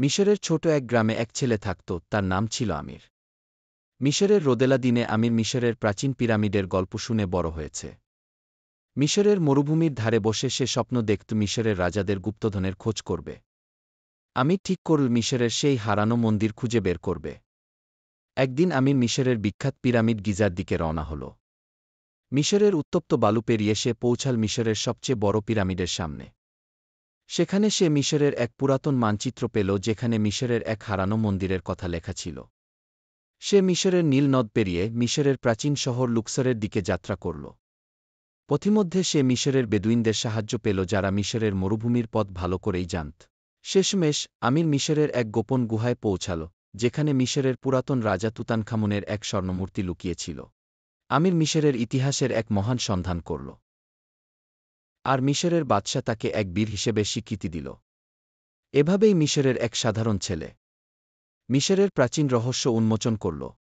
মিশরের ছোট এক গ্রামে এক ছেলে থাকত, তার নাম ছিল আমির। মিশরের রোদেলা দিনে আমির মিশরের প্রাচীন পিরামিডের গল্প শুনে বড় হয়েছে। মিশরের মরুভূমির ধারে বসে সে স্বপ্ন দেখত মিশরের রাজাদের গুপ্তধনের খোঁজ করবে। আমির ঠিক করল মিশরের সেই হারানো মন্দির খুঁজে বের করবে। একদিন আমির মিশরের বিখ্যাত পিরামিড গিজার দিকে রওনা হল। মিশরের উত্তপ্ত বালু পেরিয়ে সে পৌঁছাল মিশরের সবচেয়ে বড় পিরামিডের সামনে। সেখানে সে মিশরের এক পুরাতন মানচিত্র পেল, যেখানে মিশরের এক হারানো মন্দিরের কথা লেখা ছিল। সে মিশরের নীল নদ পেরিয়ে মিশরের প্রাচীন শহর লুক্সরের দিকে যাত্রা করল। পথিমধ্যে সে মিশরের বেদুইনদের সাহায্য পেল, যারা মিশরের মরুভূমির পথ ভালো করেই জানত। শেষমেশ আমির মিশরের এক গোপন গুহায় পৌঁছাল, যেখানে মিশরের পুরাতন রাজা তুতানখামুনের এক স্বর্ণমূর্তি লুকিয়েছিল। আমির মিশরের ইতিহাসের এক মহান সন্ধান করল, আর মিশরের বাদশা তাকে এক বীর হিসেবে স্বীকৃতি দিল। এভাবেই মিশরের এক সাধারণ ছেলে মিশরের প্রাচীন রহস্য উন্মোচন করল।